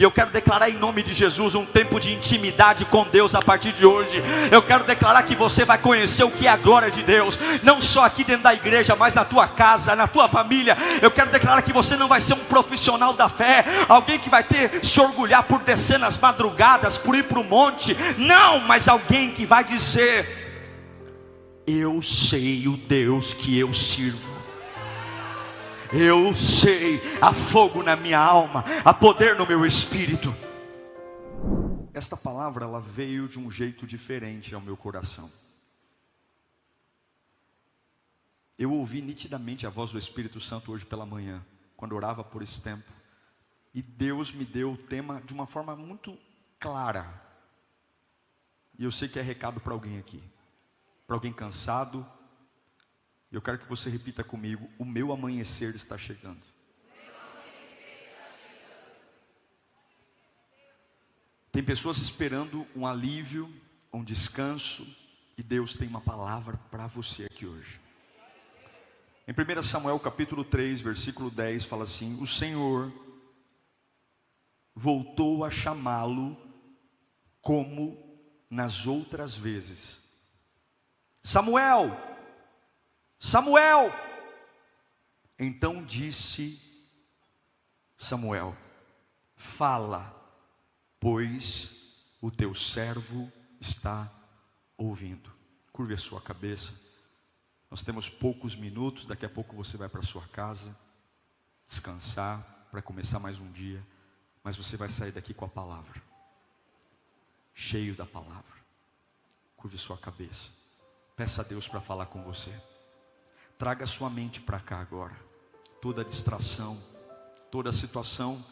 eu quero declarar em nome de Jesus um tempo de intimidade com Deus a partir de hoje. Eu quero declarar que você vai conhecer o que é a glória de Deus, não só aqui dentro da igreja, mas na tua casa, na tua família. Eu quero declarar que você não vai ser um profissional da fé, alguém que vai se orgulhar por descer nas madrugadas, por ir para o monte, não, mas alguém que vai dizer: eu sei o Deus que eu sirvo. Eu sei, há fogo na minha alma, há poder no meu espírito. Esta palavra, ela veio de um jeito diferente ao meu coração. Eu ouvi nitidamente a voz do Espírito Santo hoje pela manhã, quando orava por esse tempo. E Deus me deu o tema de uma forma muito clara. E eu sei que é recado para alguém aqui. Para alguém cansado, eu quero que você repita comigo: o meu amanhecer está chegando. Tem pessoas esperando um alívio, um descanso, e Deus tem uma palavra para você aqui hoje. Em 1 Samuel capítulo 3, versículo 10, fala assim: o Senhor voltou a chamá-lo como nas outras vezes. Samuel, Samuel. Então disse Samuel: fala, pois o teu servo está ouvindo. Curve a sua cabeça. Nós temos poucos minutos, daqui a pouco você vai para a sua casa, descansar, para começar mais um dia. Mas você vai sair daqui com a palavra, cheio da palavra. Curve a sua cabeça. Peça a Deus para falar com você. Traga a sua mente para cá agora. Toda distração, toda situação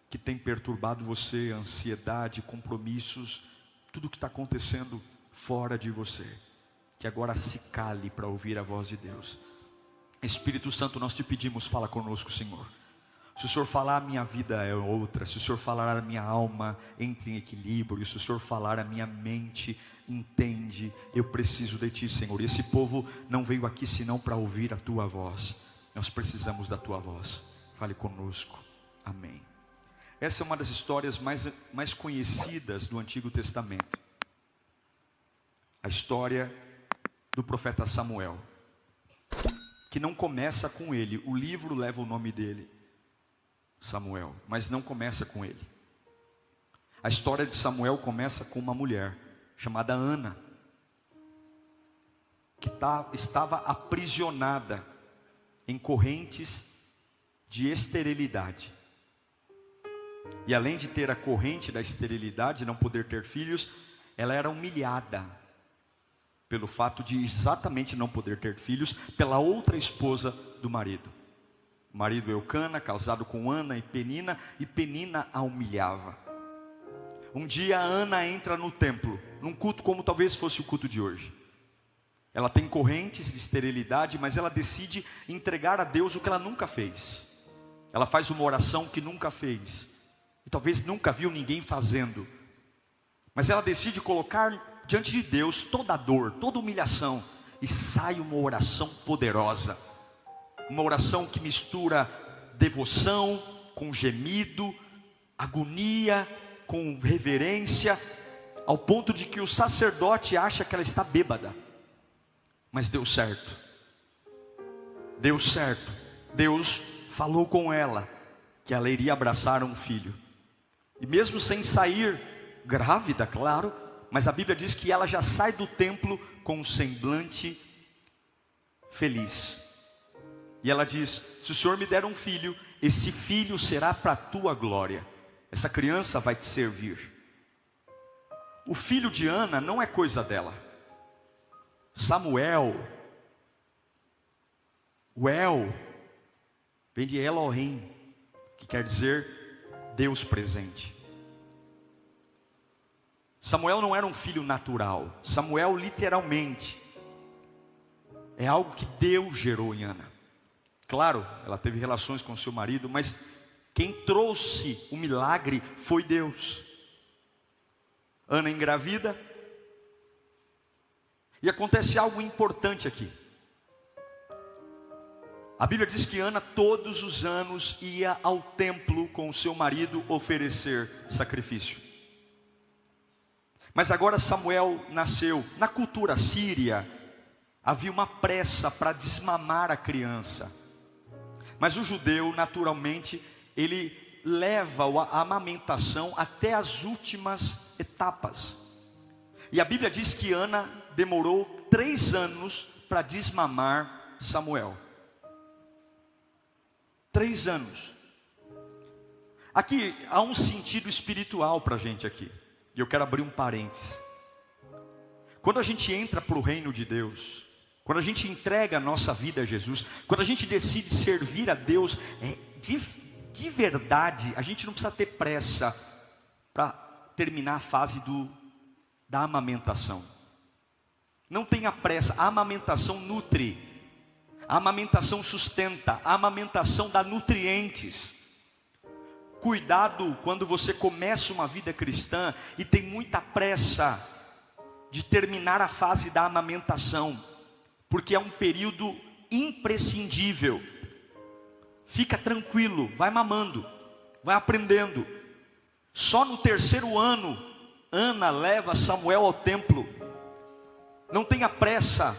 que tem perturbado você, ansiedade, compromissos, tudo que está acontecendo fora de você, que agora se cale para ouvir a voz de Deus. Espírito Santo, nós te pedimos, fala conosco, Senhor. Se o Senhor falar, a minha vida é outra. Se o Senhor falar, a minha alma entra em equilíbrio. Se o Senhor falar, a minha mente entende. Eu preciso de Ti, Senhor. E esse povo não veio aqui senão para ouvir a Tua voz. Nós precisamos da Tua voz. Fale conosco. Amém. Essa é uma das histórias mais conhecidas do Antigo Testamento. A história do profeta Samuel, que não começa com ele. O livro leva o nome dele, Samuel, mas não começa com ele. A história de Samuel começa com uma mulher chamada Ana, que estava aprisionada em correntes de esterilidade. E além de ter a corrente da esterilidade, não poder ter filhos, ela era humilhada pelo fato de exatamente não poder ter filhos, pela outra esposa do marido. O marido Eucana, casado com Ana e Penina a humilhava. Um dia Ana entra no templo, num culto como talvez fosse o culto de hoje. Ela tem correntes de esterilidade, mas ela decide entregar a Deus o que ela nunca fez. Ela faz uma oração que nunca fez, e talvez nunca viu ninguém fazendo. Mas ela decide colocar diante de Deus toda a dor, toda a humilhação, e sai uma oração poderosa. Uma oração que mistura devoção com gemido, agonia com reverência, ao ponto de que o sacerdote acha que ela está bêbada. Mas deu certo. Deu certo. Deus falou com ela que ela iria abraçar um filho. E mesmo sem sair grávida, claro, mas a Bíblia diz que ela já sai do templo com um semblante feliz. E ela diz: se o Senhor me der um filho, esse filho será para a tua glória. Essa criança vai te servir. O filho de Ana não é coisa dela. Samuel, o El, vem de Elohim, que quer dizer Deus presente. Samuel não era um filho natural. Samuel literalmente é algo que Deus gerou em Ana. Claro, ela teve relações com seu marido, mas quem trouxe o milagre foi Deus. Ana engravida, e acontece algo importante aqui. A Bíblia diz que Ana todos os anos ia ao templo com o seu marido oferecer sacrifício. Mas agora Samuel nasceu. Na cultura síria, havia uma pressa para desmamar a criança. Mas o judeu, naturalmente, ele leva a amamentação até as últimas etapas. E a Bíblia diz que Ana demorou 3 anos para desmamar Samuel. 3 anos. Aqui há um sentido espiritual para a gente aqui. E eu quero abrir um parênteses. Quando a gente entra para o reino de Deus, quando a gente entrega a nossa vida a Jesus, quando a gente decide servir a Deus, de verdade, a gente não precisa ter pressa para terminar a fase da amamentação. Não tenha pressa, a amamentação nutre. A amamentação sustenta, a amamentação dá nutrientes. Cuidado quando você começa uma vida cristã e tem muita pressa de terminar a fase da amamentação, porque é um período imprescindível. Fica tranquilo, vai mamando, vai aprendendo. Só no 3º ano, Ana leva Samuel ao templo. Não tenha pressa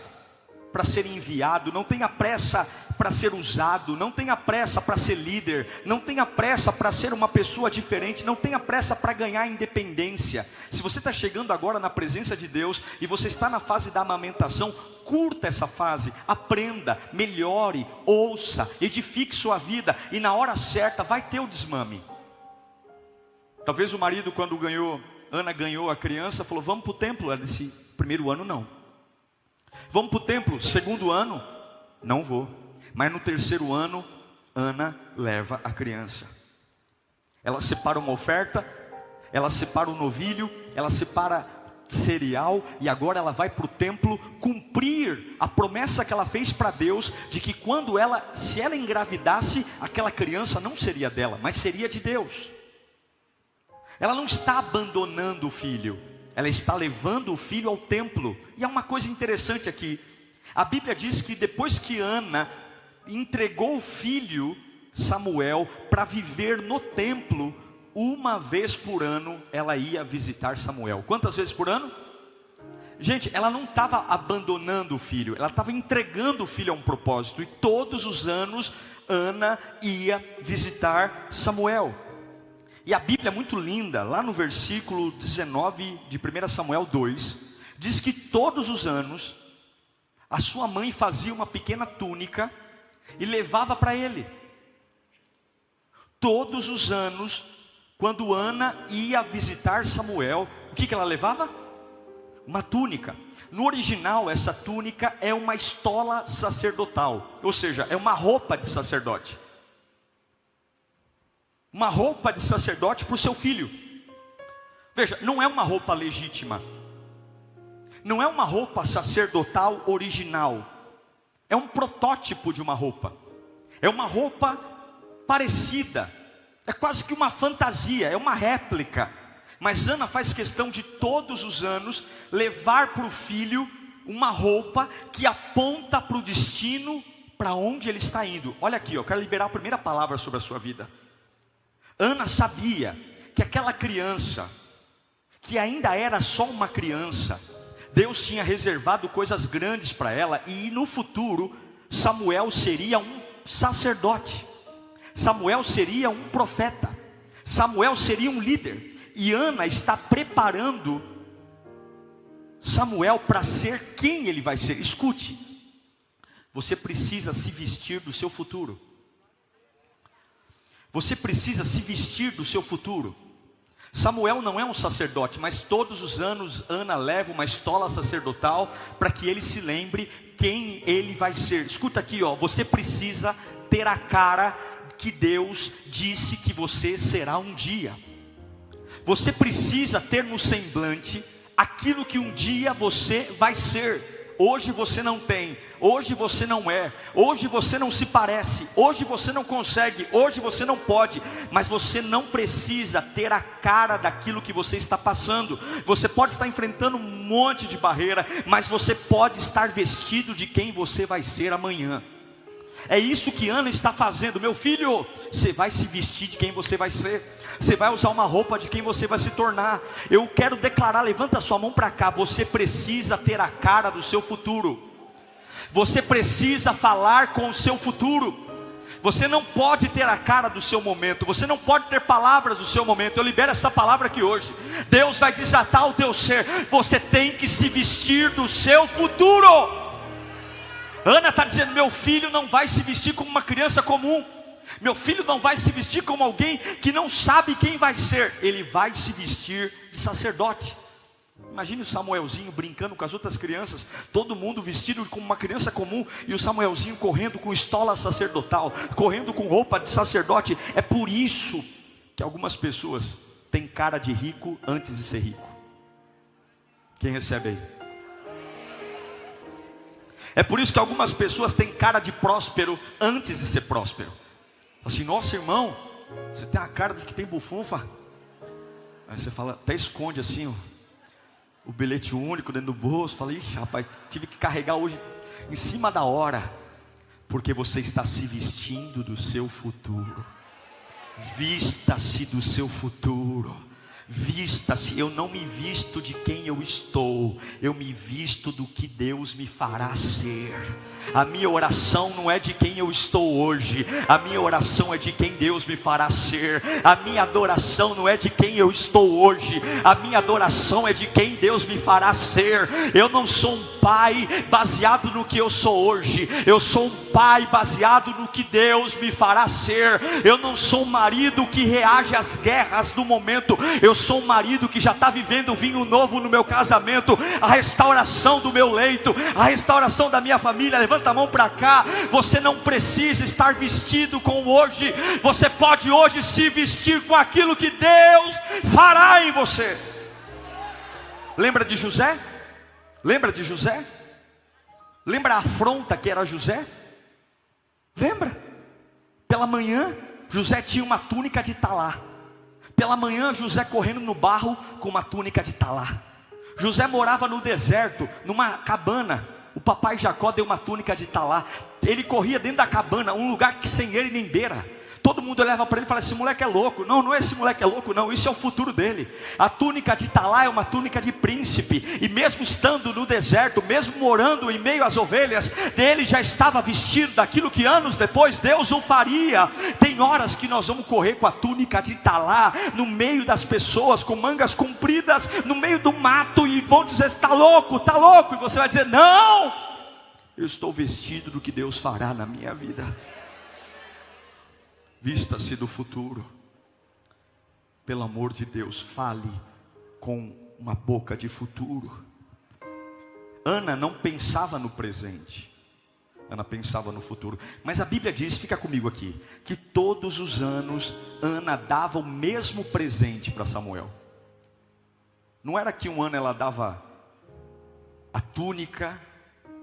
para ser enviado, não tenha pressa para ser usado, não tenha pressa para ser líder, não tenha pressa para ser uma pessoa diferente, não tenha pressa para ganhar independência. Se você está chegando agora na presença de Deus e você está na fase da amamentação, curta essa fase, aprenda, melhore, ouça, edifique sua vida e na hora certa vai ter o desmame. Talvez o marido, quando Ana ganhou a criança, falou: vamos para o templo. Ela disse: 1º ano não. Vamos para o templo, 2º ano? Não vou. Mas no 3º ano, Ana leva a criança. Ela separa uma oferta, ela separa o novilho, ela separa cereal, e agora ela vai para o templo cumprir a promessa que ela fez para Deus, de que se ela engravidasse, aquela criança não seria dela, mas seria de Deus. Ela não está abandonando o filho, ela está levando o filho ao templo. E há uma coisa interessante aqui. A Bíblia diz que depois que Ana entregou o filho, Samuel, para viver no templo, 1 vez por ano ela ia visitar Samuel. Quantas vezes por ano? Gente, ela não estava abandonando o filho, ela estava entregando o filho a um propósito. E todos os anos Ana ia visitar Samuel. E a Bíblia é muito linda, lá no versículo 19 de 1 Samuel 2, diz que todos os anos, a sua mãe fazia uma pequena túnica e levava para ele. Todos os anos, quando Ana ia visitar Samuel, o que ela levava? Uma túnica. No original, essa túnica é uma estola sacerdotal, ou seja, é uma roupa de sacerdote. Uma roupa de sacerdote para o seu filho. Veja, não é uma roupa legítima, não é uma roupa sacerdotal original, é um protótipo de uma roupa, é uma roupa parecida, é quase que uma fantasia, é uma réplica. Mas Ana faz questão de todos os anos levar para o filho uma roupa que aponta para o destino, para onde ele está indo. Olha aqui, eu quero liberar a primeira palavra sobre a sua vida. Ana sabia que aquela criança, que ainda era só uma criança, Deus tinha reservado coisas grandes para ela, e no futuro Samuel seria um sacerdote, Samuel seria um profeta, Samuel seria um líder, e Ana está preparando Samuel para ser quem ele vai ser. Escute, você precisa se vestir do seu futuro. Você precisa se vestir do seu futuro. Samuel não é um sacerdote, mas todos os anos Ana leva uma estola sacerdotal para que ele se lembre quem ele vai ser. Escuta aqui, você precisa ter a cara que Deus disse que você será um dia. Você precisa ter no semblante aquilo que um dia você vai ser. Hoje você não tem, hoje você não é, hoje você não se parece, hoje você não consegue, hoje você não pode, mas você não precisa ter a cara daquilo que você está passando. Você pode estar enfrentando um monte de barreira, mas você pode estar vestido de quem você vai ser amanhã. É isso que Ana está fazendo. Meu filho, você vai se vestir de quem você vai ser. Você vai usar uma roupa de quem você vai se tornar. Eu quero declarar, levanta sua mão para cá. Você precisa ter a cara do seu futuro. Você precisa falar com o seu futuro. Você não pode ter a cara do seu momento. Você não pode ter palavras do seu momento. Eu libero essa palavra aqui hoje. Deus vai desatar o teu ser. Você tem que se vestir do seu futuro. Ana está dizendo, meu filho não vai se vestir como uma criança comum. Meu filho não vai se vestir como alguém que não sabe quem vai ser. Ele vai se vestir de sacerdote. Imagine o Samuelzinho brincando com as outras crianças, todo mundo vestido como uma criança comum, e o Samuelzinho correndo com estola sacerdotal, correndo com roupa de sacerdote. É por isso que algumas pessoas têm cara de rico antes de ser rico. Quem recebe aí? É por isso que algumas pessoas têm cara de próspero antes de ser próspero. Assim, nossa irmão, você tem a cara de que tem bufunfa. Aí você fala, até esconde assim o bilhete único dentro do bolso. Fala, ixi rapaz, tive que carregar hoje em cima da hora. Porque você está se vestindo do seu futuro. Vista-se do seu futuro. Vista-se. Eu não me visto de quem eu estou, eu me visto do que Deus me fará ser. A minha oração não é de quem eu estou hoje, a minha oração é de quem Deus me fará ser. A minha adoração não é de quem eu estou hoje, a minha adoração é de quem Deus me fará ser. Eu não sou um pai baseado no que eu sou hoje, eu sou um pai baseado no que Deus me fará ser. Eu não sou um marido que reage às guerras do momento, eu sou um marido que já está vivendo vinho novo no meu casamento, a restauração do meu leito, a restauração da minha família. Levanta a mão para cá. Você não precisa estar vestido com hoje, você pode hoje se vestir com aquilo que Deus fará em você. Lembra de José? Lembra de José? Lembra a afronta que era José? Lembra? Pela manhã José tinha uma túnica de talá. Pela manhã José correndo no barro com uma túnica de talá. José morava no deserto, numa cabana. O papai Jacó deu uma túnica de talá. Ele corria dentro da cabana, um lugar que sem ele nem beira. Todo mundo olhava para ele e falava, esse moleque é louco. Não, não é esse moleque é louco não, isso é o futuro dele. A túnica de talá é uma túnica de príncipe. E mesmo estando no deserto, mesmo morando em meio às ovelhas, ele já estava vestido daquilo que anos depois Deus o faria. Tem horas que nós vamos correr com a túnica de talá, no meio das pessoas, com mangas compridas, no meio do mato, e vão dizer, está louco, está louco. E você vai dizer, não, eu estou vestido do que Deus fará na minha vida. Vista-se do futuro. Pelo amor de Deus, fale com uma boca de futuro. Ana não pensava no presente, Ana pensava no futuro. Mas a Bíblia diz, fica comigo aqui, que todos os anos Ana dava o mesmo presente para Samuel. Não era que um ano ela dava a túnica,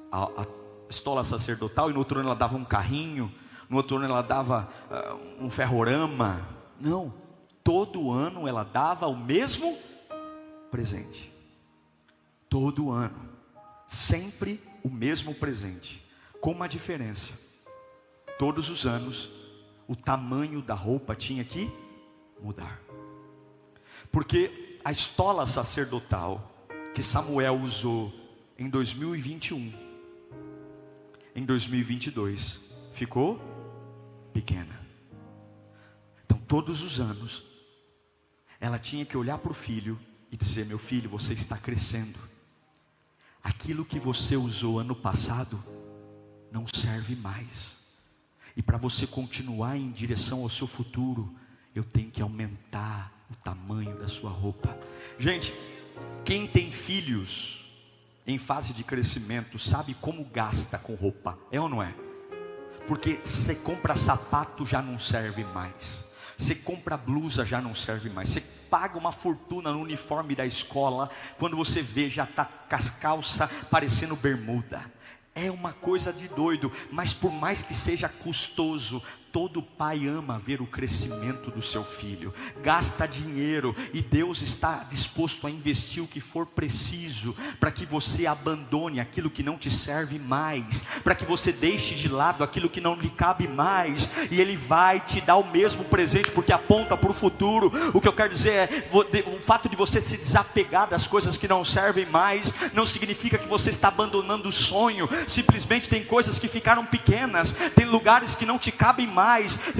a estola sacerdotal, e no outro ano ela dava um carrinho, no outro ano ela dava um ferrorama. Não, todo ano ela dava o mesmo presente. Todo ano, sempre o mesmo presente, com uma diferença. Todos os anos, o tamanho da roupa tinha que mudar. Porque a estola sacerdotal que Samuel usou em 2021, em 2022, ficou pequena. Então todos os anos ela tinha que olhar para o filho e dizer, meu filho, você está crescendo. Aquilo que você usou ano passado não serve mais. E para você continuar em direção ao seu futuro, eu tenho que aumentar o tamanho da sua roupa. Gente, quem tem filhos em fase de crescimento sabe como gasta com roupa, é ou não é? Porque você compra sapato, já não serve mais. Você compra blusa, já não serve mais. Você paga uma fortuna no uniforme da escola, quando você vê, já está com as calças parecendo bermuda. É uma coisa de doido. Mas por mais que seja custoso, Todo pai ama ver o crescimento do seu filho, gasta dinheiro e Deus está disposto a investir o que for preciso para que você abandone aquilo que não te serve mais, para que você deixe de lado aquilo que não lhe cabe mais, e Ele vai te dar o mesmo presente, porque aponta para o futuro. O que eu quero dizer é, o fato de você se desapegar das coisas que não servem mais, não significa que você está abandonando o sonho. Simplesmente tem coisas que ficaram pequenas, tem lugares que não te cabem mais.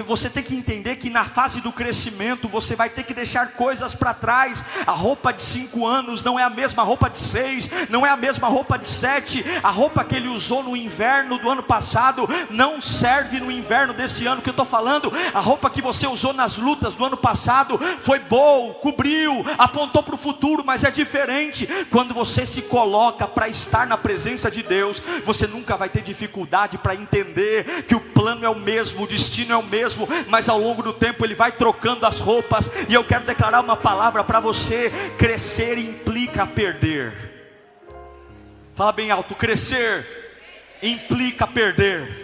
Você tem que entender que na fase do crescimento você vai ter que deixar coisas para trás. A roupa de 5 anos não é a mesma roupa de 6, não é a mesma roupa de 7. A roupa que ele usou no inverno do ano passado não serve no inverno desse ano que eu estou falando. A roupa que você usou nas lutas do ano passado foi boa, cobriu, apontou para o futuro, mas é diferente. Quando você se coloca para estar na presença de Deus, você nunca vai ter dificuldade para entender que o plano é o mesmo, o destino é o mesmo, mas ao longo do tempo Ele vai trocando as roupas. E eu quero declarar uma palavra para você: crescer implica perder. Fala bem alto: crescer implica perder.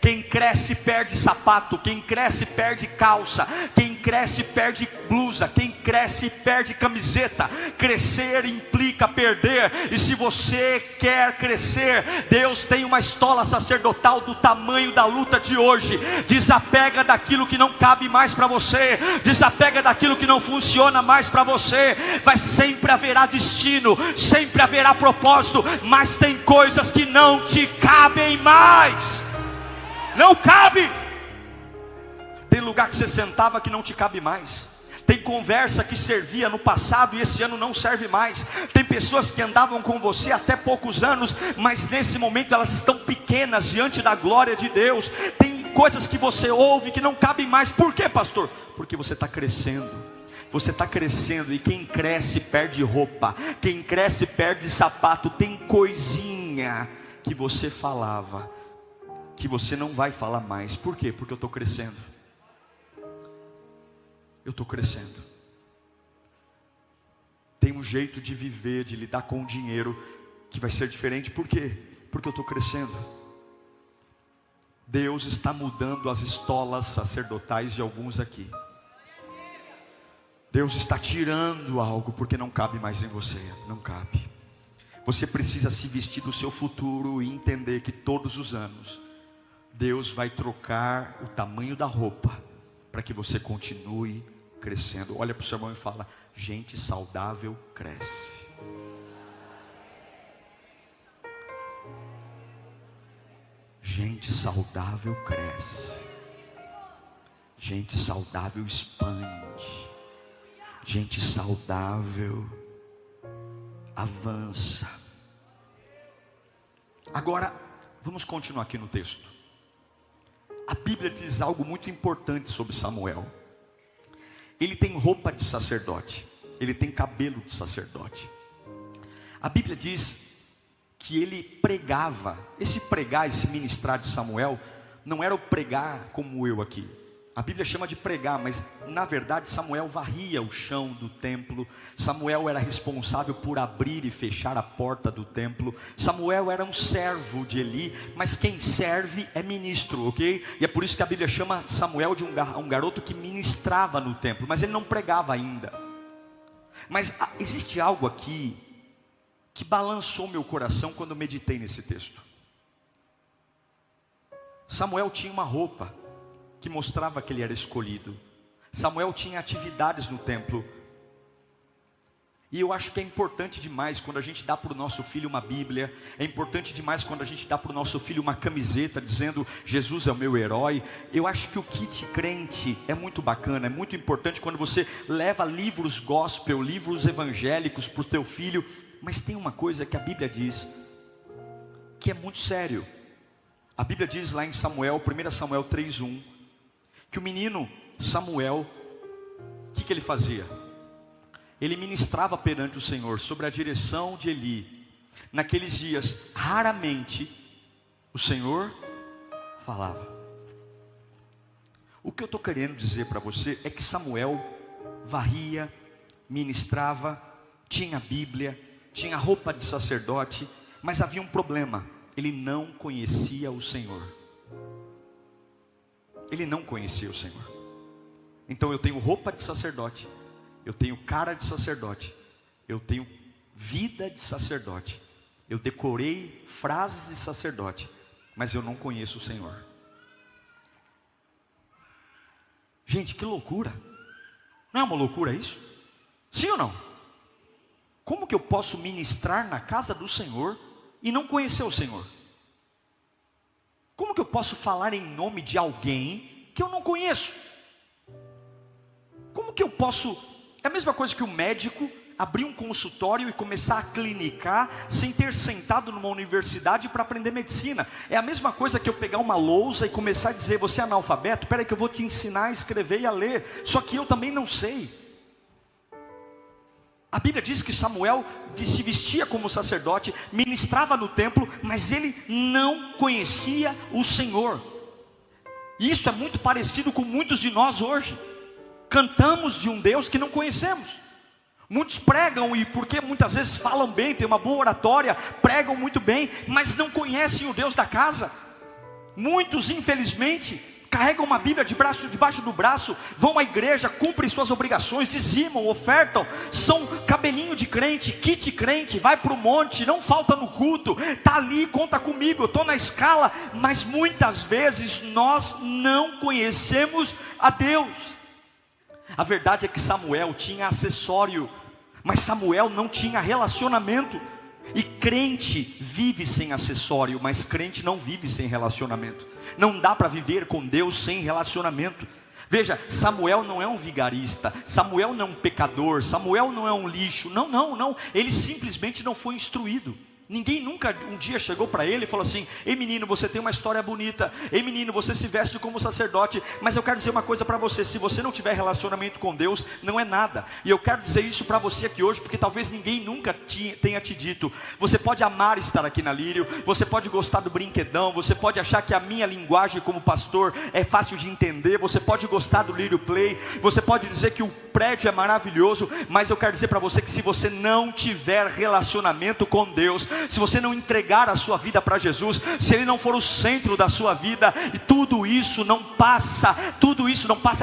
Quem cresce perde sapato, quem cresce perde calça, quem cresce perde blusa, quem cresce perde camiseta. Crescer implica perder. E se você quer crescer, Deus tem uma estola sacerdotal do tamanho da luta de hoje. Desapega daquilo que não cabe mais para você, desapega daquilo que não funciona mais para você. Vai sempre haverá destino, sempre haverá propósito, mas tem coisas que não te cabem mais. Não cabe. Tem lugar que você sentava que não te cabe mais. Tem conversa que servia no passado e esse ano não serve mais. Tem pessoas que andavam com você até poucos anos, mas nesse momento elas estão pequenas diante da glória de Deus. Tem coisas que você ouve que não cabem mais. Por quê, pastor? Porque você está crescendo. Você está crescendo, e quem cresce perde roupa, quem cresce perde sapato. Tem coisinha que você falava que você não vai falar mais. Por quê? Porque eu estou crescendo. Eu estou crescendo. Tem um jeito de viver, de lidar com o dinheiro que vai ser diferente. Por quê? Porque eu estou crescendo. Deus está mudando as estolas sacerdotais de alguns aqui. Deus está tirando algo porque não cabe mais em você. Não cabe. Você precisa se vestir do seu futuro e entender que todos os anos Deus vai trocar o tamanho da roupa para que você continue crescendo. Olha para o seu irmão e fala: gente saudável cresce. Gente saudável cresce. Gente saudável expande. Gente saudável avança. Agora, vamos continuar aqui no texto. A Bíblia diz algo muito importante sobre Samuel. Ele tem roupa de sacerdote, ele tem cabelo de sacerdote. A Bíblia diz que ele pregava. Esse pregar, esse ministrar de Samuel, não era o pregar como eu aqui. A Bíblia chama de pregar, mas na verdade Samuel varria o chão do templo. Samuel era responsável por abrir e fechar a porta do templo. Samuel era um servo de Eli, mas quem serve é ministro, ok? E é por isso que a Bíblia chama Samuel de um garoto que ministrava no templo, mas ele não pregava ainda. Mas existe algo aqui que balançou meu coração quando eu meditei nesse texto. Samuel tinha uma roupa que mostrava que ele era escolhido. Samuel tinha atividades no templo. E eu acho que é importante demais quando a gente dá para o nosso filho uma Bíblia. É importante demais quando a gente dá para o nosso filho uma camiseta dizendo: Jesus é o meu herói. Eu acho que o kit crente é muito bacana. É muito importante quando você leva livros gospel, livros evangélicos para o teu filho. Mas tem uma coisa que a Bíblia diz que é muito sério. A Bíblia diz lá em Samuel, 1 Samuel 3:1, que o menino Samuel, o que ele fazia? Ele ministrava perante o Senhor, sobre a direção de Eli. Naqueles dias, raramente, o Senhor falava. O que eu estou querendo dizer para você é que Samuel varria, ministrava, tinha Bíblia, tinha roupa de sacerdote, mas havia um problema: ele não conhecia o Senhor. Ele não conhecia o Senhor. Então eu tenho roupa de sacerdote, eu tenho cara de sacerdote, eu tenho vida de sacerdote, eu decorei frases de sacerdote, mas eu não conheço o Senhor. Gente, que loucura! Não é uma loucura isso? Sim ou não? Como que eu posso ministrar na casa do Senhor e não conhecer o Senhor? Como que eu posso falar em nome de alguém que eu não conheço? Como que eu posso... É a mesma coisa que o médico abrir um consultório e começar a clinicar sem ter sentado numa universidade para aprender medicina. É a mesma coisa que eu pegar uma lousa e começar a dizer: você é analfabeto? Espera aí que eu vou te ensinar a escrever e a ler. Só que eu também não sei. A Bíblia diz que Samuel se vestia como sacerdote, ministrava no templo, mas ele não conhecia o Senhor. E isso é muito parecido com muitos de nós hoje. Cantamos de um Deus que não conhecemos. Muitos pregam, e porque muitas vezes falam bem, tem uma boa oratória, pregam muito bem, mas não conhecem o Deus da casa. Muitos, infelizmente, carregam uma Bíblia debaixo do braço, vão à igreja, cumprem suas obrigações, dizimam, ofertam, são cabelinho de crente, kit crente, vai para o monte, não falta no culto, está ali, conta comigo, eu estou na escala, mas muitas vezes nós não conhecemos a Deus. A verdade é que Samuel tinha acessório, mas Samuel não tinha relacionamento. E crente vive sem acessório, mas crente não vive sem relacionamento. Não dá para viver com Deus sem relacionamento. Veja, Samuel não é um vigarista, Samuel não é um pecador, Samuel não é um lixo. Não, ele simplesmente não foi instruído. Ninguém nunca um dia chegou para ele e falou assim: ei menino, você tem uma história bonita, ei menino, você se veste como sacerdote, mas eu quero dizer uma coisa para você: se você não tiver relacionamento com Deus, não é nada. E eu quero dizer isso para você aqui hoje, porque talvez ninguém nunca tenha te dito. Você pode amar estar aqui na Lírio, você pode gostar do brinquedão, você pode achar que a minha linguagem como pastor é fácil de entender, você pode gostar do Lírio Play, você pode dizer que o prédio é maravilhoso, mas eu quero dizer para você que se você não tiver relacionamento com Deus, se você não entregar a sua vida para Jesus, se Ele não for o centro da sua vida, e tudo isso não passa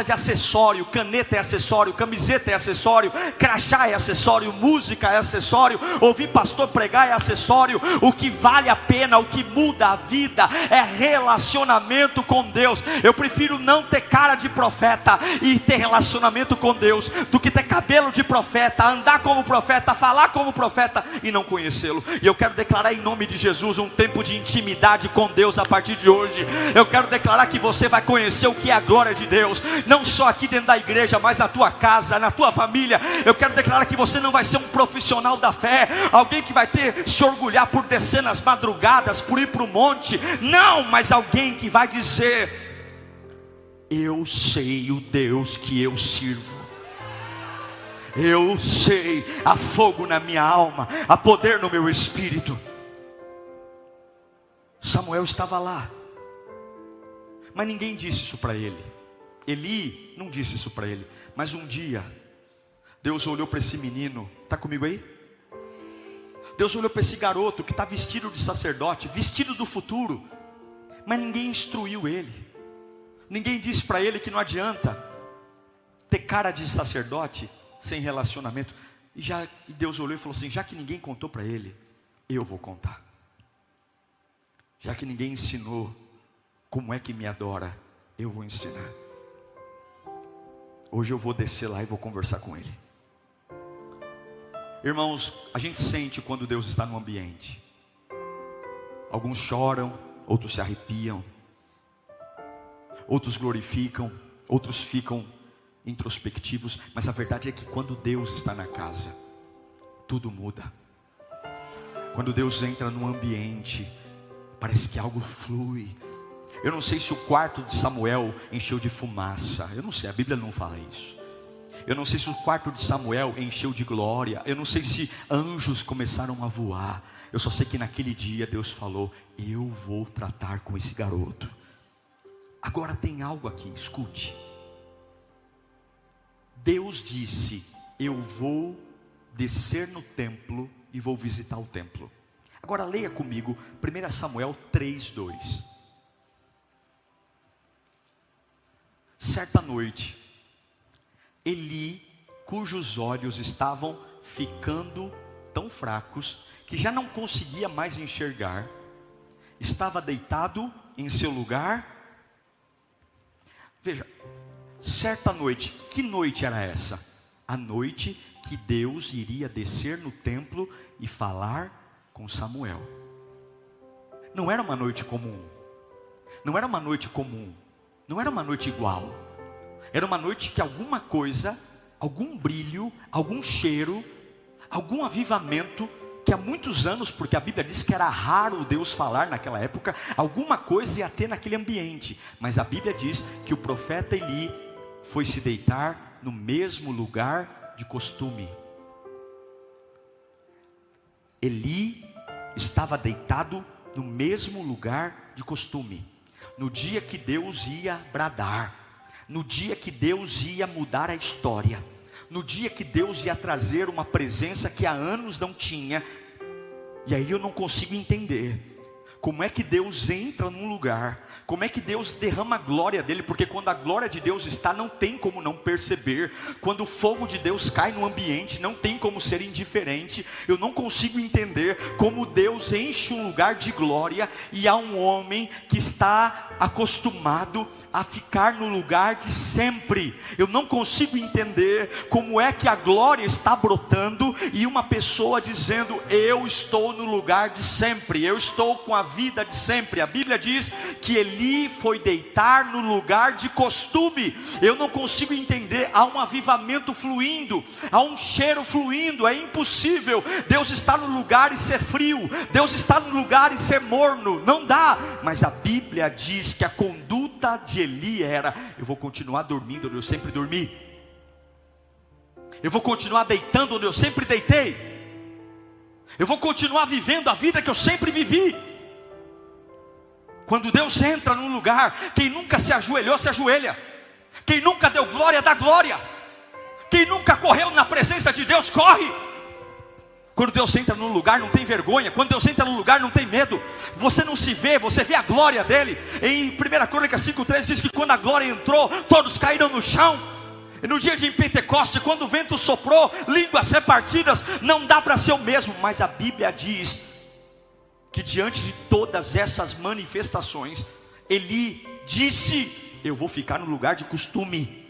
de acessório. Caneta é acessório, camiseta é acessório, crachá é acessório, música é acessório, ouvir pastor pregar é acessório. O que vale a pena, o que muda a vida é relacionamento com Deus. Eu prefiro não ter cara de profeta e ter relacionamento com Deus, do que ter cabelo de profeta, andar como profeta, falar como profeta e não conhecê-lo. E eu quero declarar em nome de Jesus um tempo de intimidade com Deus a partir de hoje. Eu quero declarar que você vai conhecer o que é a glória de Deus, não só aqui dentro da igreja, mas na tua casa, na tua família. Eu quero declarar que você não vai ser um profissional da fé, alguém que vai ter se orgulhar por descer nas madrugadas, por ir para o monte. Não, mas alguém que vai dizer: eu sei o Deus que eu sirvo. Eu sei, há fogo na minha alma, há poder no meu espírito. Samuel estava lá, mas ninguém disse isso para ele. Eli não disse isso para ele. Mas um dia Deus olhou para esse menino. Está comigo aí? Deus olhou para esse garoto que está vestido de sacerdote, vestido do futuro, mas ninguém instruiu ele. Ninguém disse para ele que não adianta ter cara de sacerdote sem relacionamento. E Deus olhou e falou assim: já que ninguém contou para ele, eu vou contar. Já que ninguém ensinou como é que me adora, eu vou ensinar. Hoje eu vou descer lá e vou conversar com ele. Irmãos, a gente sente quando Deus está no ambiente. Alguns choram, outros se arrepiam, outros glorificam, outros ficam introspectivos, mas a verdade é que quando Deus está na casa, tudo muda. Quando Deus entra no ambiente, parece que algo flui. Eu não sei se o quarto de Samuel encheu de fumaça, eu não sei, a Bíblia não fala isso. Eu não sei se o quarto de Samuel encheu de glória, eu não sei se anjos começaram a voar. Eu só sei que naquele dia Deus falou: eu vou tratar com esse garoto. Agora tem algo aqui, escute. Deus disse: eu vou descer no templo e vou visitar o templo. Agora leia comigo 1 Samuel 3:2. Certa noite, Eli, cujos olhos estavam ficando tão fracos que já não conseguia mais enxergar, estava deitado em seu lugar. Veja, certa noite, que noite era essa? A noite que Deus iria descer no templo e falar com Samuel. Não era uma noite comum, não era uma noite comum, não era uma noite igual. Era uma noite que alguma coisa, algum brilho, algum cheiro, algum avivamento, que há muitos anos, porque a Bíblia diz que era raro Deus falar naquela época, alguma coisa ia ter naquele ambiente. Mas a Bíblia diz que o profeta Eli foi se deitar no mesmo lugar de costume. Eli estava deitado no mesmo lugar de costume, no dia que Deus ia bradar, no dia que Deus ia mudar a história, no dia que Deus ia trazer uma presença que há anos não tinha. E aí eu não consigo entender como é que Deus entra num lugar, como é que Deus derrama a glória dele, porque quando a glória de Deus está, não tem como não perceber. Quando o fogo de Deus cai no ambiente, não tem como ser indiferente. Eu não consigo entender como Deus enche um lugar de glória e há um homem que está acostumado a ficar no lugar de sempre. Eu não consigo entender como é que a glória está brotando e uma pessoa dizendo: eu estou no lugar de sempre, eu estou com a vida de sempre. A Bíblia diz que Eli foi deitar no lugar de costume. Eu não consigo entender. Há um avivamento fluindo, há um cheiro fluindo. É impossível Deus estar no lugar e ser frio, Deus está no lugar e ser morno, não dá. Mas a Bíblia diz que a conduta de Eli era: eu vou continuar dormindo onde eu sempre dormi, eu vou continuar deitando onde eu sempre deitei, eu vou continuar vivendo a vida que eu sempre vivi. Quando Deus entra num lugar, quem nunca se ajoelhou, se ajoelha. Quem nunca deu glória, dá glória. Quem nunca correu na presença de Deus, corre. Quando Deus entra num lugar, não tem vergonha. Quando Deus entra num lugar, não tem medo. Você não se vê, você vê a glória dele. Em 1 Crônicas 5:3 diz que quando a glória entrou, todos caíram no chão. E no dia de Pentecoste, quando o vento soprou, línguas repartidas, não dá para ser o mesmo. Mas a Bíblia diz que diante de todas essas manifestações, Eli disse: eu vou ficar no lugar de costume.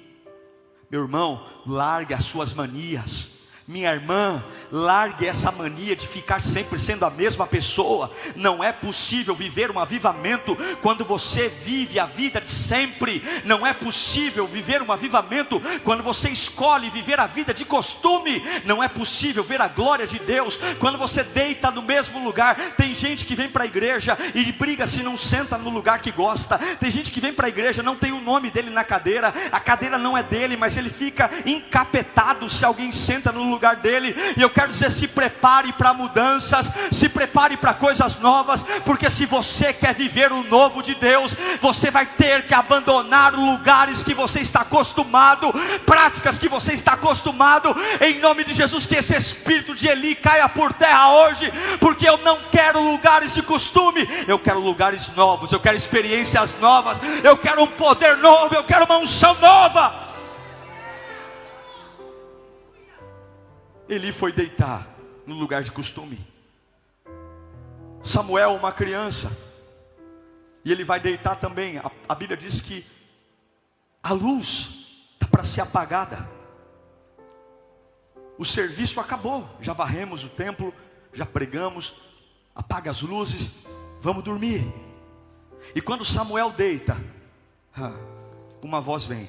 Meu irmão, largue as suas manias. Minha irmã, largue essa mania de ficar sempre sendo a mesma pessoa. Não é possível viver um avivamento quando você vive a vida de sempre. Não é possível viver um avivamento quando você escolhe viver a vida de costume. Não é possível ver a glória de Deus quando você deita no mesmo lugar. Tem gente que vem para a igreja e briga se não senta no lugar que gosta. Tem gente que vem para a igreja, não tem o nome dele na cadeira, a cadeira não é dele, mas ele fica encapetado se alguém senta no lugar dele. E eu quero dizer: se prepare para mudanças, se prepare para coisas novas, porque se você quer viver o novo de Deus, você vai ter que abandonar lugares que você está acostumado, práticas que você está acostumado. Em nome de Jesus, que esse espírito de Eli caia por terra hoje, porque eu não quero lugares de costume, eu quero lugares novos, eu quero experiências novas, eu quero um poder novo, eu quero uma unção nova. Eli foi deitar no lugar de costume. Samuel, uma criança, e ele vai deitar também. A Bíblia diz que a luz está para ser apagada. O serviço acabou, já varremos o templo, já pregamos, apaga as luzes, vamos dormir. E quando Samuel deita, uma voz vem.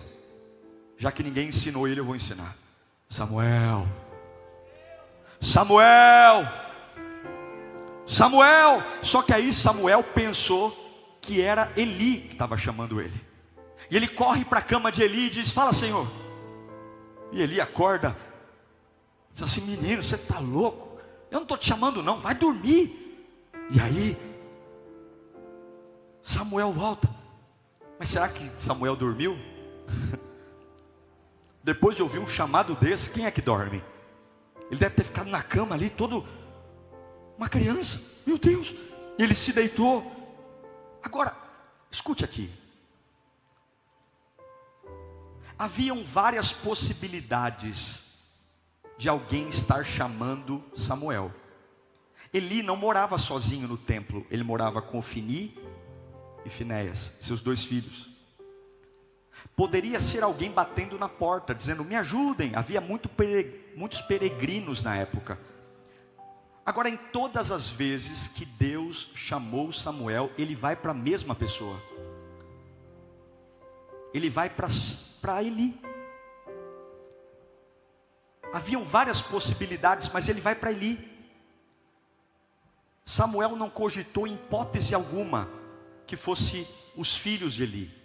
Já que ninguém ensinou ele, eu vou ensinar. Samuel, Samuel, Samuel. Só que aí Samuel pensou que era Eli que estava chamando ele. E ele corre para a cama de Eli e diz: fala, Senhor. E Eli acorda, diz assim: menino, você está louco? Eu não estou te chamando não, vai dormir. E aí Samuel volta. Mas será que Samuel dormiu? Depois de ouvir um chamado desse, quem é que dorme? Ele deve ter ficado na cama ali, todo uma criança, meu Deus. Ele se deitou. Agora, escute aqui. Haviam várias possibilidades de alguém estar chamando Samuel. Eli não morava sozinho no templo, ele morava com Ofni e Finéias, seus 2 filhos. Poderia ser alguém batendo na porta, dizendo: me ajudem. Havia muitos peregrinos na época. Agora, em todas as vezes que Deus chamou Samuel, ele vai para a mesma pessoa. Ele vai para Eli. Haviam várias possibilidades, mas ele vai para Eli. Samuel não cogitou em hipótese alguma que fosse os filhos de Eli.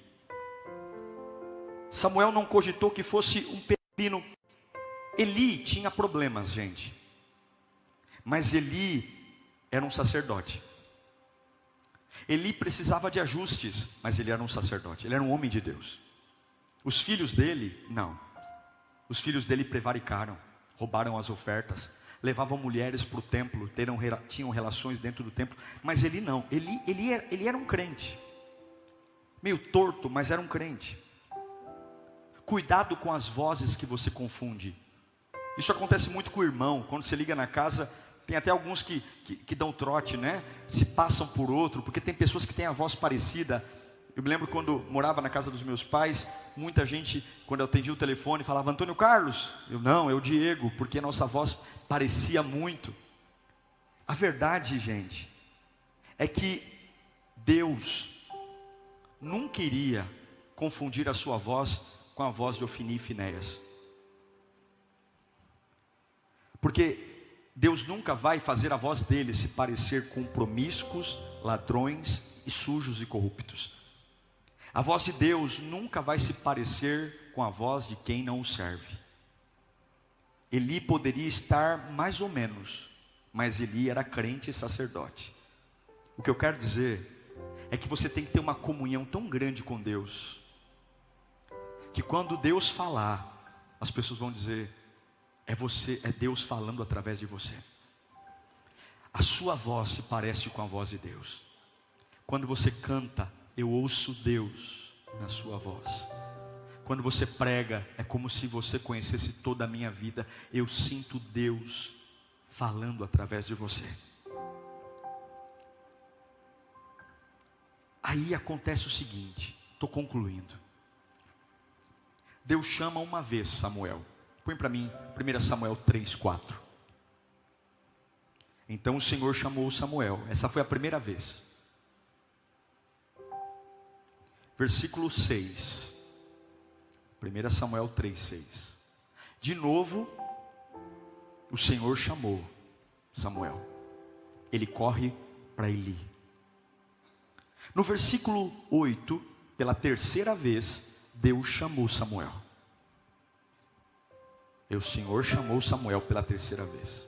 Samuel não cogitou que fosse um peregrino. Eli tinha problemas, gente. Mas Eli era um sacerdote. Eli precisava de ajustes, mas ele era um sacerdote. Ele era um homem de Deus. Os filhos dele, não. Os filhos dele prevaricaram, roubaram as ofertas, levavam mulheres para o templo, tinham relações dentro do templo. Mas Eli não. Ele era um crente. Meio torto, mas era um crente. Cuidado com as vozes que você confunde. Isso acontece muito com o irmão. Quando você liga na casa, tem até alguns que dão trote, né? Se passam por outro, porque tem pessoas que têm a voz parecida. Eu me lembro quando morava na casa dos meus pais, muita gente, quando eu atendia o telefone, falava: Antônio Carlos. Eu: não, é o Diego, porque a nossa voz parecia muito. A verdade, gente, é que Deus nunca iria confundir a sua voz com a voz de Ofni e Finéias. Porque Deus nunca vai fazer a voz dele se parecer com promíscuos, ladrões e sujos e corruptos. A voz de Deus nunca vai se parecer com a voz de quem não o serve. Eli poderia estar mais ou menos, mas Eli era crente e sacerdote. O que eu quero dizer é que você tem que ter uma comunhão tão grande com Deus, que quando Deus falar, as pessoas vão dizer: é Deus falando através de você. A sua voz se parece com a voz de Deus. Quando você canta, eu ouço Deus na sua voz. Quando você prega, é como se você conhecesse toda a minha vida. Eu sinto Deus falando através de você. Aí acontece o seguinte, estou concluindo. Deus chama uma vez Samuel. Põe para mim 1 Samuel 3:4. Então o Senhor chamou Samuel. Essa foi a primeira vez. Versículo 6. 1 Samuel 3:6. De novo, o Senhor chamou Samuel. Ele corre para Eli. No versículo 8, pela terceira vez, Deus chamou Samuel. E o Senhor chamou Samuel pela terceira vez.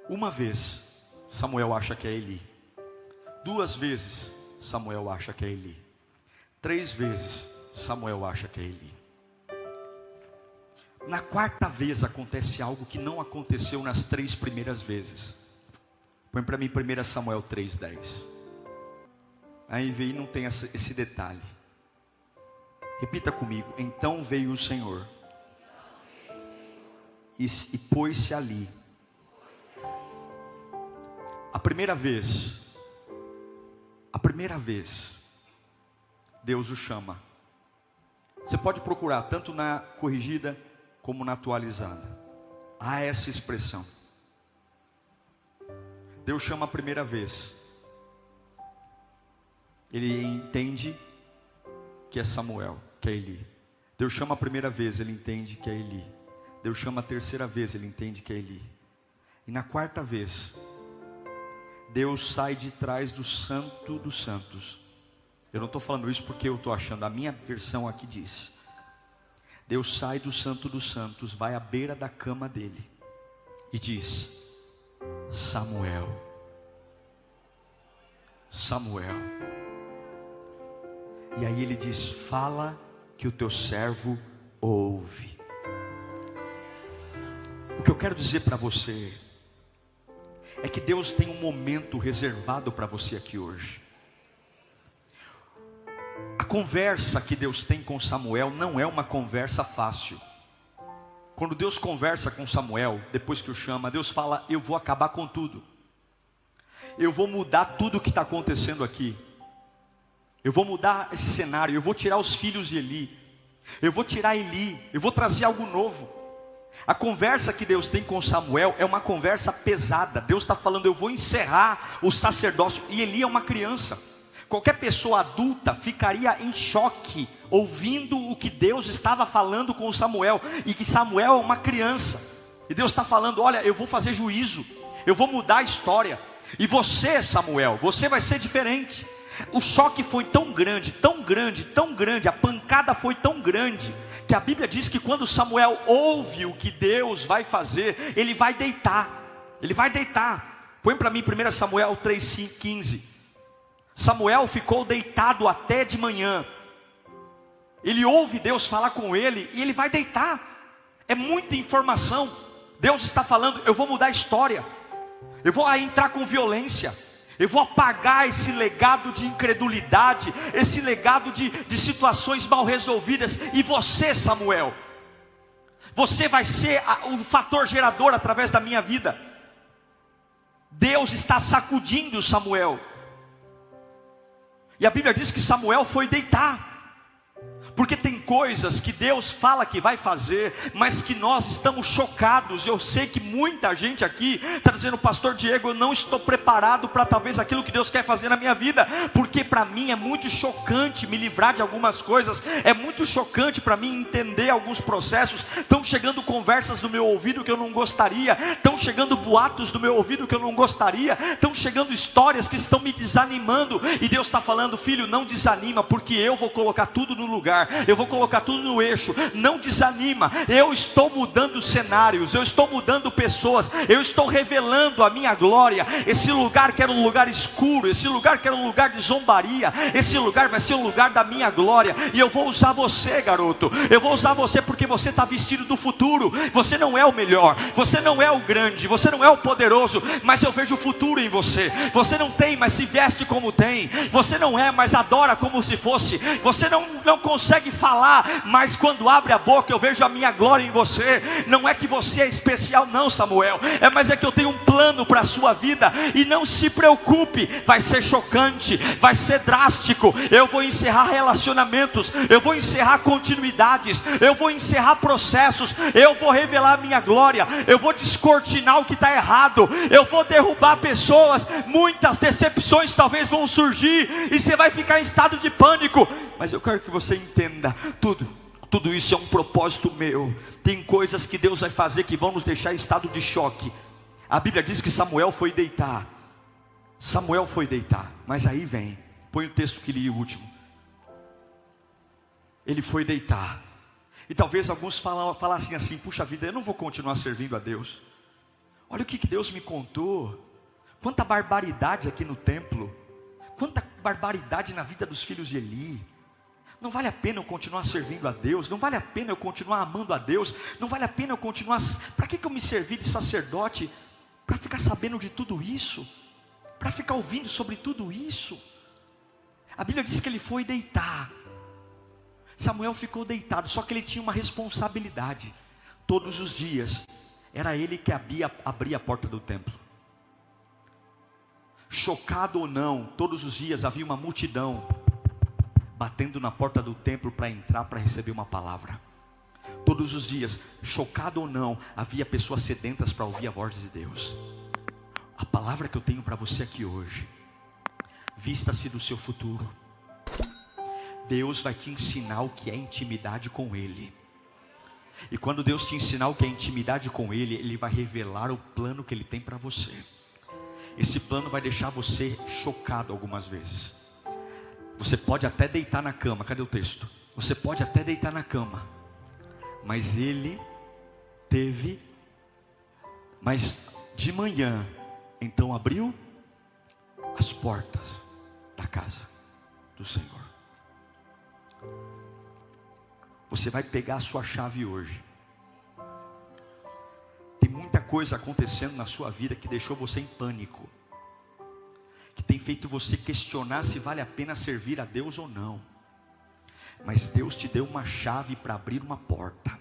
Uma vez, Samuel acha que é Eli. 2 vezes, Samuel acha que é Eli. 3 vezes, Samuel acha que é Eli. Na 4ª vez acontece algo que não aconteceu nas 3 primeiras vezes. Põe para mim 1 Samuel 3:10. Aí veio, não tem esse detalhe. Repita comigo. Então veio o Senhor e pôs-se ali. A primeira vez, Deus o chama. Você pode procurar tanto na corrigida como na atualizada. Há essa expressão. Deus chama a primeira vez. Ele entende que é Samuel, que é Eli. Deus chama a primeira vez, ele entende que é Eli. Deus chama a terceira vez, ele entende que é Eli. E na 4ª vez, Deus sai de trás do Santo dos Santos. Eu não estou falando isso porque eu estou achando, a minha versão aqui diz. Deus sai do Santo dos Santos, vai à beira da cama dele e diz: Samuel, Samuel. E aí ele diz: fala que o teu servo ouve. O que eu quero dizer para você é que Deus tem um momento reservado para você aqui hoje. A conversa que Deus tem com Samuel não é uma conversa fácil. Quando Deus conversa com Samuel, depois que o chama, Deus fala: eu vou acabar com tudo. Eu vou mudar tudo o que está acontecendo aqui. Eu vou mudar esse cenário, eu vou tirar os filhos de Eli. Eu vou tirar Eli, eu vou trazer algo novo. A conversa que Deus tem com Samuel é uma conversa pesada. Deus está falando: eu vou encerrar o sacerdócio. E Eli é uma criança. Qualquer pessoa adulta ficaria em choque ouvindo o que Deus estava falando com Samuel, e que Samuel é uma criança. E Deus está falando: olha, eu vou fazer juízo, eu vou mudar a história. E você, Samuel, você vai ser diferente. O choque foi tão grande, tão grande, tão grande, a pancada foi tão grande, que a Bíblia diz que quando Samuel ouve o que Deus vai fazer, ele vai deitar. Ele vai deitar. Põe para mim 1 Samuel 3:15. Samuel ficou deitado até de manhã. Ele ouve Deus falar com ele e ele vai deitar. É muita informação. Deus está falando: eu vou mudar a história. Eu vou entrar com violência. Eu vou apagar esse legado de incredulidade, esse legado de situações mal resolvidas. E você, Samuel, você vai ser o fator gerador através da minha vida. Deus está sacudindo Samuel. E a Bíblia diz que Samuel foi deitar. Porque tem coisas que Deus fala que vai fazer, mas que nós estamos chocados. Eu sei que muita gente aqui está dizendo: pastor Diego, eu não estou preparado para talvez aquilo que Deus quer fazer na minha vida. Porque para mim é muito chocante me livrar de algumas coisas. É muito chocante para mim entender alguns processos. Estão chegando conversas no meu ouvido que eu não gostaria. Estão chegando boatos no meu ouvido que eu não gostaria. Estão chegando histórias que estão me desanimando. E Deus está falando: filho, não desanima, porque eu vou colocar tudo no lugar. Eu vou colocar tudo no eixo. Não desanima. Eu estou mudando cenários. Eu estou mudando pessoas. Eu estou revelando a minha glória. Esse lugar que era um lugar escuro, esse lugar que era um lugar de zombaria, esse lugar vai ser o lugar da minha glória. E eu vou usar você, garoto. Eu vou usar você porque você está vestido do futuro. Você não é o melhor, você não é o grande, você não é o poderoso, mas eu vejo o futuro em você. Você não tem, mas se veste como tem. Você não é, mas adora como se fosse. Você não consegue falar, mas quando abre a boca eu vejo a minha glória em você. Não é que você é especial não, Samuel, mas é que eu tenho um plano para a sua vida. E não se preocupe, vai ser chocante, vai ser drástico. Eu vou encerrar relacionamentos, eu vou encerrar continuidades, eu vou encerrar processos, eu vou revelar a minha glória, eu vou descortinar o que está errado, eu vou derrubar pessoas. Muitas decepções talvez vão surgir e você vai ficar em estado de pânico, mas eu quero que você entenda, tudo isso é um propósito meu. Tem coisas que Deus vai fazer que vão nos deixar em estado de choque. A Bíblia diz que Samuel foi deitar. Samuel foi deitar, mas aí vem, põe o texto que li o último. Ele foi deitar. E talvez alguns falassem assim: puxa vida, eu não vou continuar servindo a Deus. Olha o que Deus me contou. Quanta barbaridade aqui no templo. Quanta barbaridade na vida dos filhos de Eli. Não vale a pena eu continuar servindo a Deus. Não vale a pena eu continuar amando a Deus. Não vale a pena eu continuar... Para que eu me servi de sacerdote? Para ficar sabendo de tudo isso? Para ficar ouvindo sobre tudo isso? A Bíblia diz que ele foi deitar. Samuel ficou deitado, só que ele tinha uma responsabilidade. Todos os dias era ele que abria a porta do templo. Chocado ou não, todos os dias havia uma multidão batendo na porta do templo para entrar, para receber uma palavra. Todos os dias, chocado ou não, havia pessoas sedentas para ouvir a voz de Deus. A palavra que eu tenho para você aqui hoje: vista-se do seu futuro. Deus vai te ensinar o que é intimidade com Ele. E quando Deus te ensinar o que é intimidade com Ele, Ele vai revelar o plano que Ele tem para você. Esse plano vai deixar você chocado algumas vezes. Você pode até deitar na cama. Cadê o texto? Você pode até deitar na cama, mas ele teve... Mas de manhã, então abriu as portas da casa do Senhor. Você vai pegar a sua chave hoje. Tem muita coisa acontecendo na sua vida que deixou você em pânico, que tem feito você questionar se vale a pena servir a Deus ou não. mas Deus te deu uma chave para abrir uma porta.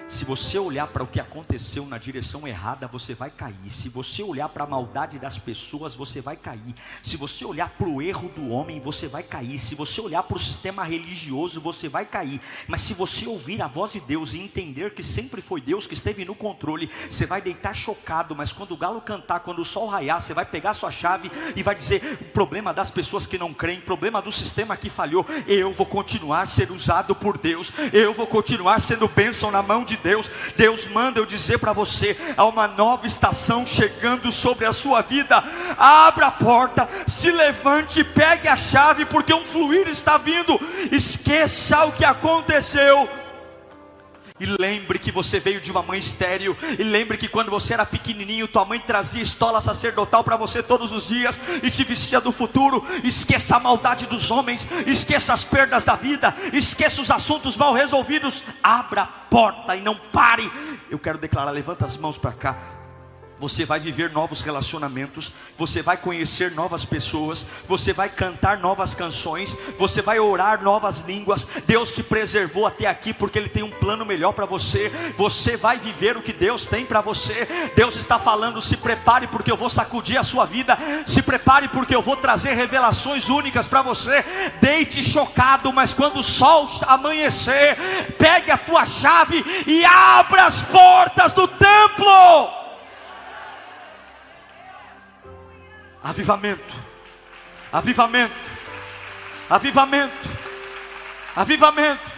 Se você olhar para o que aconteceu na direção errada, você vai cair. Se você olhar para a maldade das pessoas, você vai cair. Se você olhar para o erro do homem, você vai cair. Se você olhar para o sistema religioso, você vai cair. Mas se você ouvir a voz de Deus e entender que sempre foi Deus que esteve no controle, você vai deitar chocado. Mas quando o galo cantar, quando o sol raiar, você vai pegar sua chave e vai dizer: o problema das pessoas que não creem, problema do sistema que falhou, eu vou continuar a ser usado por Deus, eu vou continuar sendo bênção na mão de Deus. Deus manda eu dizer para você: há uma nova estação chegando sobre a sua vida. Abra a porta, se levante, pegue a chave, porque um fluir está vindo. Esqueça o que aconteceu e lembre que você veio de uma mãe estéril. E lembre que quando você era pequenininho, tua mãe trazia estola sacerdotal para você todos os dias e te vestia do futuro. Esqueça a maldade dos homens, esqueça as perdas da vida, esqueça os assuntos mal resolvidos. Abra a porta e não pare. Eu quero declarar, levanta as mãos para cá. Você vai viver novos relacionamentos, você vai conhecer novas pessoas, você vai cantar novas canções, você vai orar novas línguas. Deus te preservou até aqui porque Ele tem um plano melhor para você. Você vai viver o que Deus tem para você. Deus está falando: se prepare porque eu vou sacudir a sua vida, se prepare porque eu vou trazer revelações únicas para você. Deite chocado, mas quando o sol amanhecer, pegue a tua chave e abra as portas do templo. Avivamento, avivamento, avivamento, avivamento.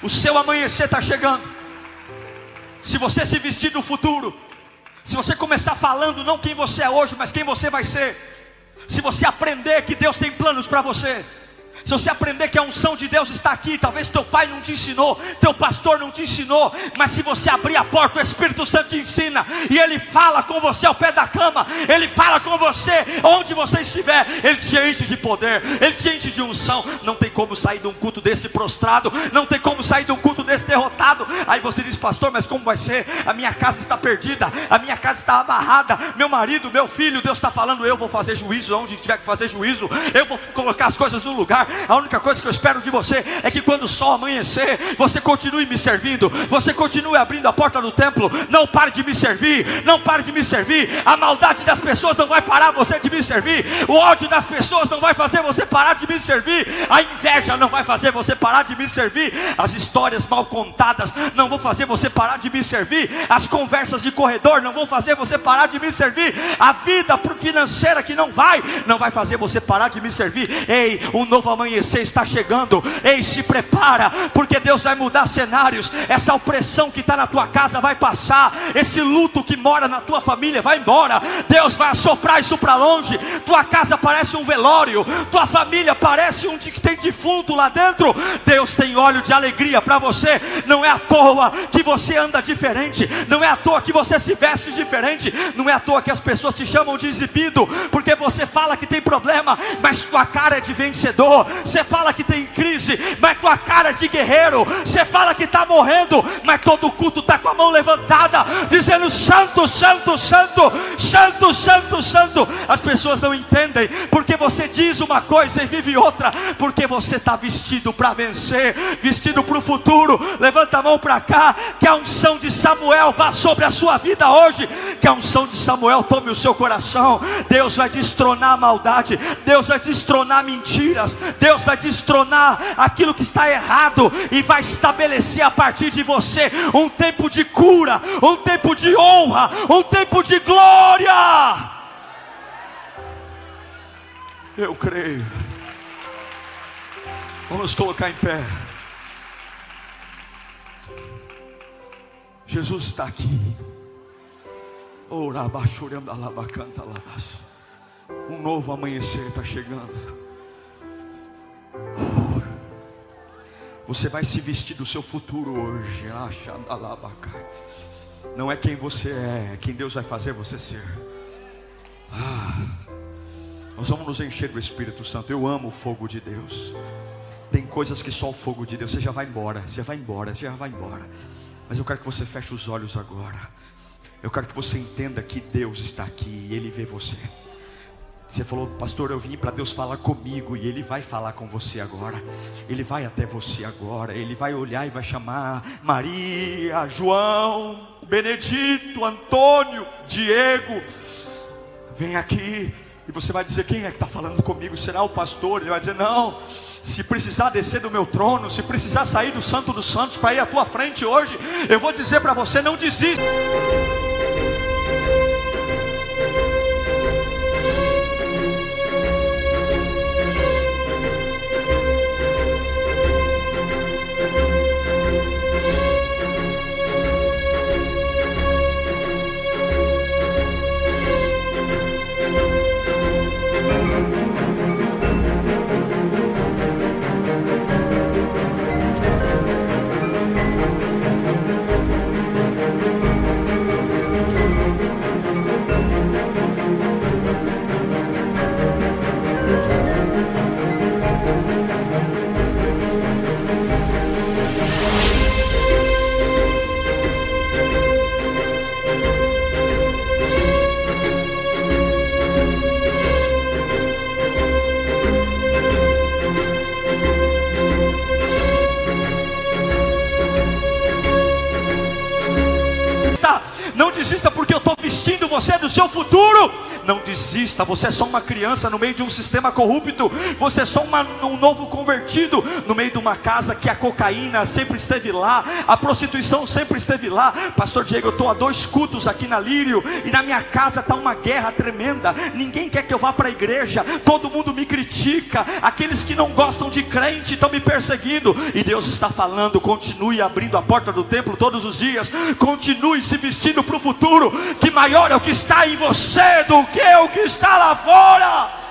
O seu amanhecer está chegando. Se você se vestir do futuro, se você começar falando não quem você é hoje, mas quem você vai ser, se você aprender que Deus tem planos para você, se você aprender que a unção de Deus está aqui, talvez teu pai não te ensinou, teu pastor não te ensinou, mas se você abrir a porta, o Espírito Santo te ensina, e Ele fala com você ao pé da cama, Ele fala com você onde você estiver, Ele te enche de poder, Ele te enche de unção. Não tem como sair de um culto desse prostrado, não tem como sair de um culto desse derrotado. Aí você diz: pastor, mas como vai ser? A minha casa está perdida, a minha casa está amarrada, meu marido, meu filho. Deus está falando: eu vou fazer juízo onde tiver que fazer juízo, eu vou colocar as coisas no lugar. A única coisa que eu espero de você é que quando o sol amanhecer, você continue me servindo, você continue abrindo a porta do templo. Não pare de me servir, não pare de me servir. A maldade das pessoas não vai parar você de me servir, o ódio das pessoas não vai fazer você parar de me servir, a inveja não vai fazer você parar de me servir, as histórias mal contadas não vão fazer você parar de me servir, as conversas de corredor não vão fazer você parar de me servir, a vida financeira que não vai fazer você parar de me servir. Ei, um novo amanhecer está chegando. Ei, se prepara, porque Deus vai mudar cenários. Essa opressão que está na tua casa vai passar, esse luto que mora na tua família vai embora. Deus vai assoprar isso para longe. Tua casa parece um velório, tua família parece um que tem defunto lá dentro. Deus tem óleo de alegria para você. Não é à toa que você anda diferente, não é à toa que você se veste diferente, não é à toa que as pessoas te chamam de exibido, porque você fala que tem problema, mas tua cara é de vencedor. Você fala que tem crise, mas tua cara é de guerreiro. Você fala que está morrendo, mas todo culto está com a mão levantada, dizendo: santo, santo, santo, santo, santo, santo. As pessoas não entendem, porque você diz uma coisa e vive outra, porque você está vestido para vencer, vestido para o futuro. Levanta a mão para cá, que a unção de Samuel vá sobre a sua vida hoje, que a unção de Samuel tome o seu coração. Deus vai destronar a maldade, Deus vai destronar mentiras, Deus vai destronar aquilo que está errado e vai estabelecer a partir de você um tempo de cura, um tempo de honra, um tempo de glória. Eu creio. Vamos colocar em pé. Jesus está aqui. Um novo amanhecer está chegando. Você vai se vestir do seu futuro hoje. Não é quem você é quem Deus vai fazer você ser. Nós vamos nos encher do Espírito Santo. Eu amo o fogo de Deus. Tem coisas que só o fogo de Deus. Você já vai embora, você já vai embora, você já vai embora. Mas eu quero que você feche os olhos agora. Eu quero que você entenda que Deus está aqui e Ele vê você. Você falou: pastor, eu vim para Deus falar comigo. E Ele vai falar com você agora. Ele vai até você agora. Ele vai olhar e vai chamar Maria, João, Benedito, Antônio, Diego. Vem aqui. E você vai dizer: quem é que está falando comigo? Será o pastor? Ele vai dizer: não, se precisar descer do meu trono, se precisar sair do Santo dos Santos para ir à tua frente hoje, eu vou dizer para você: não desista. Não desista porque eu estou vestindo você do seu futuro. Não desista, você é só uma criança no meio de um sistema corrupto. Você é só um novo convertido no meio de uma casa que a cocaína sempre esteve lá, a prostituição sempre esteve lá. Pastor Diego, eu estou há 2 cultos aqui na Lírio, e na minha casa está uma guerra tremenda. Ninguém quer que eu vá para a igreja, todo mundo me critica. Aqueles que não gostam de crente estão me perseguindo. E Deus está falando: continue abrindo a porta do templo todos os dias. Continue se vestindo para o futuro, que maior é o que está em você do que o que está lá fora.